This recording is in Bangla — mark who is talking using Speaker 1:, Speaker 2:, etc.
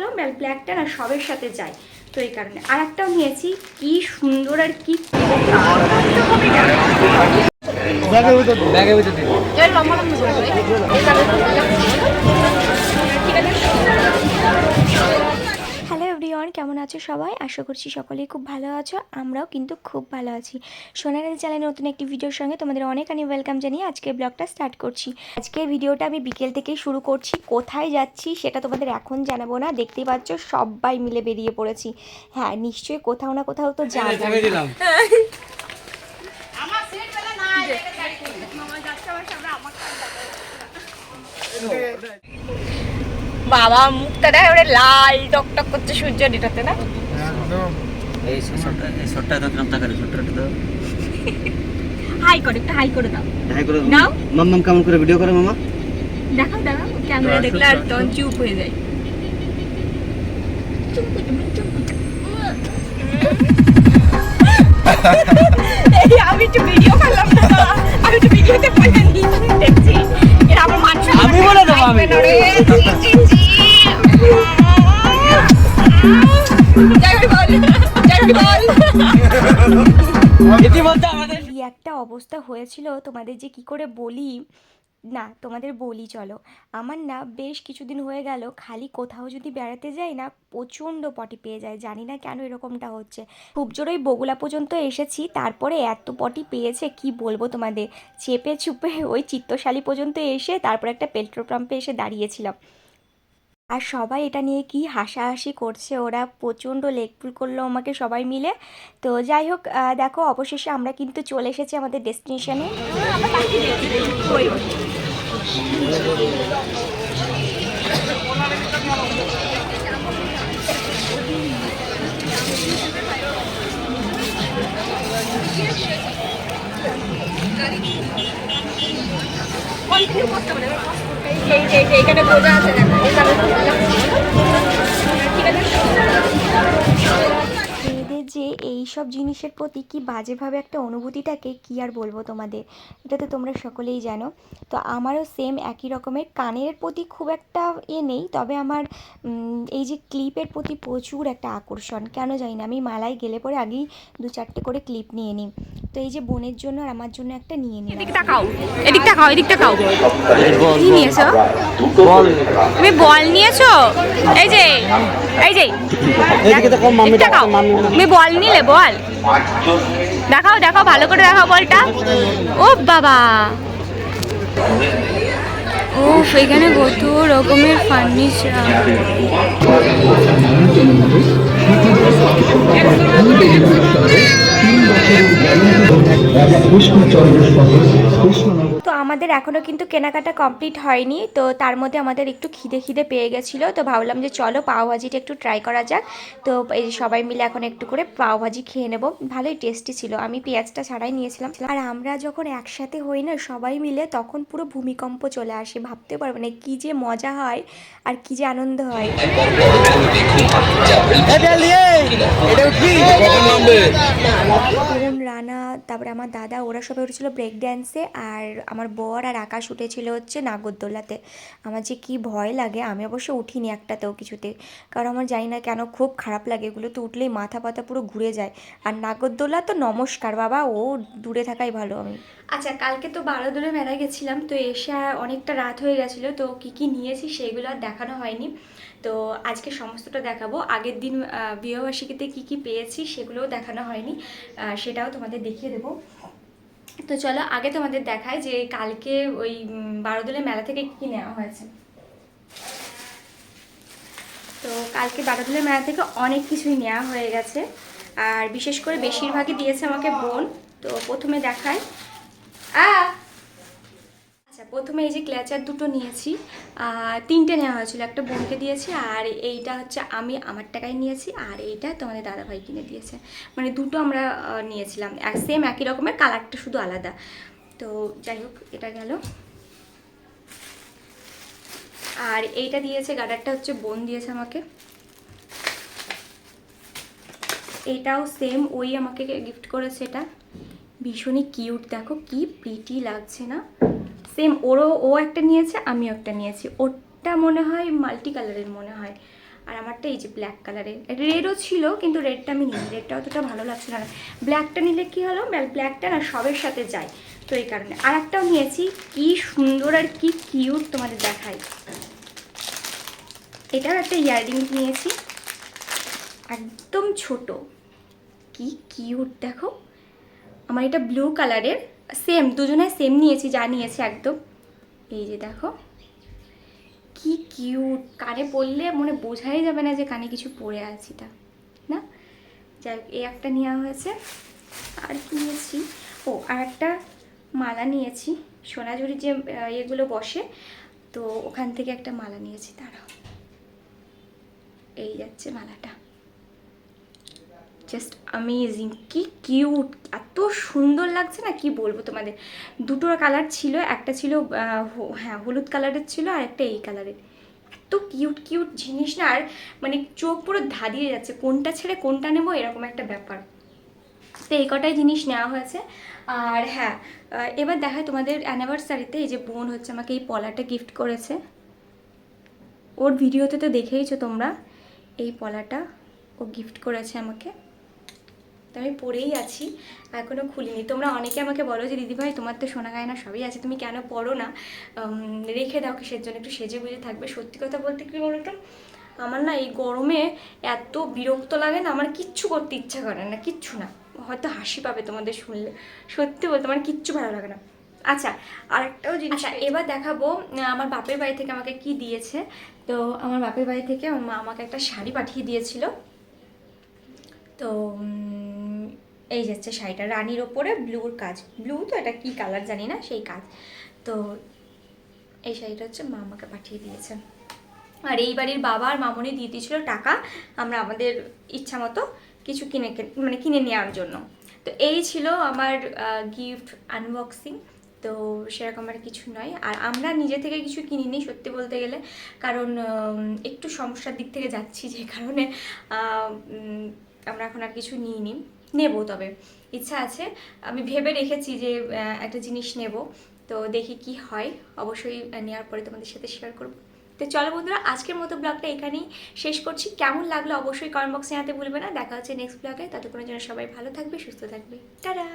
Speaker 1: হলো ব্ল্যাকটা না সবের সাথে যায়, তো এই কারণে। আর একটাও নিয়েছি, কি সুন্দর আর কি হ্যালো এভরিওয়ান, কেমন আছো সবাই? আশা করছি সকলেই খুব ভালো আছো, আমরাও কিন্তু খুব ভালো আছি। সোনালি চ্যানেলে নতুন একটি ভিডিওর সঙ্গে তোমাদের অনেক ওয়েলকাম জানিয়ে আজকে ব্লগটা স্টার্ট করছি। আজকে ভিডিওটা আমি বিকেল থেকেই শুরু করছি। কোথায় যাচ্ছি সেটা তোমাদের এখন জানাবো না, দেখতেই পাচ্ছ সবাই মিলে বেরিয়ে পড়েছি। হ্যাঁ, নিশ্চয়ই কোথাও না কোথাও তো যাবো। বাবা মুখটা দেখ, ওরে লাল টকটক করছে সূর্য দিটাতে না।
Speaker 2: এই শটটা দাও, কিরম তাকারে শটটা দাও।
Speaker 1: হাই করে, একটু হাই করে দাও।
Speaker 2: হাই করে
Speaker 1: দাও।
Speaker 2: মাম্মাম কেমন করে ভিডিও করে মামা?
Speaker 1: দেখাও দেখাও, ক্যামেরা দেখলে আর তখন চুপ হয়ে যায়। এই আমি একটু ভিডিও করলাম না, আমি একটু ভিডিওতে বলে নি দেখছি এর আমার মানুষ
Speaker 2: আমি বলে দেব আমি। ইতিমধ্যে আমাদের কি একটা অবস্থা হয়েছিল, তোমাদের যে কি করে বলি না, তোমাদের বলি চলো। আমার না বেশ কিছুদিন হয়ে গেল খালি কোথাও যদি বেড়াতে যাই না প্রচণ্ড পটি পেয়ে যায়, জানি না কেন এরকমটা হচ্ছে। খুব জোরেই বগুলা পর্যন্ত এসেছি, তারপরে এত পটি পেয়েছে কি বলবো তোমাদের। চেপে চুপে ওই চিত্তশালী পর্যন্ত এসে তারপর একটা পেট্রোল পাম্পে এসে দাঁড়িয়েছিলাম। আর সবাই এটা নিয়ে কি হাসাহাসি করছে, ওরা প্রচণ্ড লেগপুল করলো আমাকে সবাই মিলে। তো যাই হোক, দেখো অবশেষে আমরা কিন্তু চলে এসেছি আমাদের ডেস্টিনেশনে। এইখানে বোঝা আছে, এদের যে এই সব জিনিসের প্রতি কি বাজেভাবে একটা অনুভূতিটাকে কি আর বলবো তোমাদের, এটা তো তোমরা সকলেই জানো। তো আমারও সেম একই রকমের, কানের প্রতি খুব একটা নেই, তবে আমার এই যে ক্লিপের প্রতি প্রচুর একটা আকর্ষণ, কেন জানি না। আমি মালায় গেলে পরে আগেই 2-4টে করে ক্লিপ নিয়ে নিই। তো এই যে বোনের জন্য আর আমার জন্য একটা নিয়ে নিই। এদিকটা খাও, এদিকটা খাও, এদিকটা খাও। কি নিয়েছো? বল।
Speaker 1: তুমি বল নিয়েছো? এই যে এই যে
Speaker 2: এদিকে তো কম মাম্মি
Speaker 1: দেখাও, তুমি বল নিলে? বল দেখাও, দেখাও ভালো করে দেখাও বলটা। ও বাবা, ও সেখানে কত রকমের ফার্নিচার। তো আমাদের এখনও কিন্তু কেনাকাটা কমপ্লিট হয়নি, তো তার মধ্যে আমাদের একটু খিদে খিদে পেয়ে গেছিলো, তো ভাবলাম যে চলো পাওভাজিটা একটু ট্রাই করা যাক। তো এই সবাই মিলে এখন একটু করে পাওভাজি খেয়ে নেবো, ভালোই টেস্টি ছিল। আমি পেঁয়াজটা ছাড়াই নিয়েছিলাম। আর আমরা যখন একসাথে হই না সবাই মিলে, তখন পুরো ভূমিকম্প চলে আসে, ভাবতে পারবে না কী যে মজা হয় আর কী যে আনন্দ হয়। রানা, তারপরে আমার দাদা, ওরা সবাই উঠেছিল ব্রেক ড্যান্সে, আর আমার বর আর আকাশ উঠেছিল হচ্ছে নাগরদোলাতে। আমার যে কি ভয় লাগে, আমি অবশ্য উঠিনি একটাতেও কিছুতে, কারণ আমার জানি না কেন খুব খারাপ লাগে এগুলো, তো উঠলেই মাথা পাতা পুরো ঘুরে যায়। আর নাগরদোলা তো নমস্কার বাবা, ও দূরে থাকাই ভালো। আমি আচ্ছা, কালকে তো বারোদোলে মেলায় গেছিলাম, তো এসে অনেকটা রাত হয়ে গেছিলো, তো কী কী নিয়েছি সেগুলো আর দেখানো হয়নি। তো আজকে সমস্তটা দেখাবো। আগের দিন বিবাহবার্ষিকীতে কী কী পেয়েছি সেগুলোও দেখানো হয়নি, সেটাও তোমাদের দেখিয়ে দেবো। তো চলো আগে তোমাদের দেখায় যে কালকে ওই বারোদোলে মেলা থেকে কী কী নেওয়া হয়েছে। তো কালকে বারোদোলে মেলা থেকে অনেক কিছুই নেওয়া হয়ে গেছে, আর বিশেষ করে বেশিরভাগই দিয়েছে আমাকে বোন। তো প্রথমে দেখায়, আচ্ছা প্রথমে এই যে ক্ল্যাচার দুটো নিয়েছি, 3টে নেওয়া হয়েছিল, একটা বোনকে দিয়েছি, আর এইটা হচ্ছে আমি আমার টাকায় নিয়েছি, আর এইটা তোমাদের দাদাভাই কিনে দিয়েছে। মানে দুটো আমরা নিয়েছিলাম, সেম একই রকমের, কালারটা শুধু আলাদা। তো যাই হোক, এটা গেল। আর এইটা দিয়েছে, গার্ডারটা হচ্ছে বোন দিয়েছে আমাকে। এটাও সেম ওই আমাকে গিফট করেছে, এটা ভীষণই কিউট, দেখো কি প্রিটি লাগছে না। সেম ও একটা নিয়েছে, আমিও একটা নিয়েছি। ওটা মনে হয় মাল্টি কালারের মনে হয়, আর আমারটা এই যে ব্ল্যাক কালারের, রেডও ছিল কিন্তু রেডটা আমি নিই, রেডটা অতটা ভালো লাগছে না। ব্ল্যাকটা নিলে কি হলো, ব্ল্যাকটা না সবের সাথে যায়, তো এই কারণে। আর একটাও নিয়েছি, কি সুন্দর আর কি কিউট, তোমাদের দেখাই। এটাও একটা ইয়াররিংস নিয়েছি, একদম ছোট, কি কিউট দেখো। আমার এটা ব্লু কালারের, সেম দুজনে সেম নিয়েছি, যা নিয়েছি একদম। এই যে দেখো কি কিউট, কানে পরলে মনে বোঝাই যাবে না যে কানে কিছু পরে আছি তা না। যাই হোক, এই একটা নেওয়া হয়েছে। আর কি নিয়েছি, ও আর একটা মালা নিয়েছি, সোনাঝুরি যে এগুলো বসে, তো ওখান থেকে একটা মালা নিয়েছি। দাঁড়াও, এই যাচ্ছে মালাটা, জাস্ট অ্যামেজিং, কি কিউট, এত সুন্দর লাগছে না, কি বলবো তোমাদের। দুটো কালার ছিল, একটা ছিল হ্যাঁ হলুদ কালারের ছিল, আর একটা এই কালারের। এত কিউট কিউট জিনিস না, আর মানে চোখ পুরো ধাঁধিয়ে যাচ্ছে, কোনটা ছেড়ে কোনটা নেবো এরকম একটা ব্যাপার। তো এই কটাই জিনিস নেওয়া হয়েছে। আর হ্যাঁ, এবার দেখায় তোমাদের অ্যানিভার্সারিতে এই যে বোন হচ্ছে আমাকে এই পলাটা গিফট করেছে, ওর ভিডিওতে তো দেখেইছো তোমরা, এই পলাটা ও গিফট করেছে আমাকে। তো আমি পরেই আছি, এখনও খুলিনি। তোমরা অনেকে আমাকে বলো যে দিদিভাই তোমার তো সোনা গায়না সবই আছে, তুমি কেন পরো না, রেখে দাও কিসের জন্য, একটু সেজে গুজে থাকবে। সত্যি কথা বলতে কি বলতো, আমার না এই গরমে এত বিরক্ত লাগে না, আমার কিচ্ছু করতে ইচ্ছা করে না, কিচ্ছু না। হয়তো হাসি পাবে তোমাদের শুনলে, সত্যি বলতে আমার কিচ্ছু ভালো লাগে না। আচ্ছা, আরেকটাও জিনিস, আচ্ছা এবার দেখাবো আমার বাপের বাড়ি থেকে আমাকে কি দিয়েছে। তো আমার বাপের বাড়ি থেকে আমার মা আমাকে একটা শাড়ি পাঠিয়ে দিয়েছিল। তো এই যাচ্ছে শাড়িটা, রানীর ওপরে ব্লুর কাজ, ব্লু তো এটা কি কালার জানি না, সেই কাজ। তো এই শাড়িটা হচ্ছে মা আমাকে পাঠিয়ে দিয়েছে। আর এই বাড়ির বাবা আর মামনি দিয়ে দিয়েছিল টাকা, আমরা আমাদের ইচ্ছা মতো কিছু কিনে নেওয়ার জন্য। তো এই ছিল আমার গিফট আনবক্সিং। তো সেরকম আর কিছু নয়, আর আমরা নিজে থেকে কিছু কিনিনি সত্যি বলতে গেলে, কারণ একটু সমস্যার দিক থেকে যাচ্ছি, যে কারণে আমরা এখন আর কিছু নিইনি, নেবো। তবে ইচ্ছা আছে, আমি ভেবে রেখেছি যে একটা জিনিস নেব, তো দেখি কি হয়, অবশ্যই নেওয়ার পরে তোমাদের সাথে শেয়ার করবো। তো চলো বন্ধুরা, আজকের মতো ব্লগটা এখানেই শেষ করছি। কেমন লাগলো অবশ্যই কমেন্ট বক্সে জানাতে ভুলবে না। দেখা হচ্ছে নেক্সট ব্লগে, ততক্ষণের জন্য সবাই ভালো থাকবে, সুস্থ থাকবে, টাটা।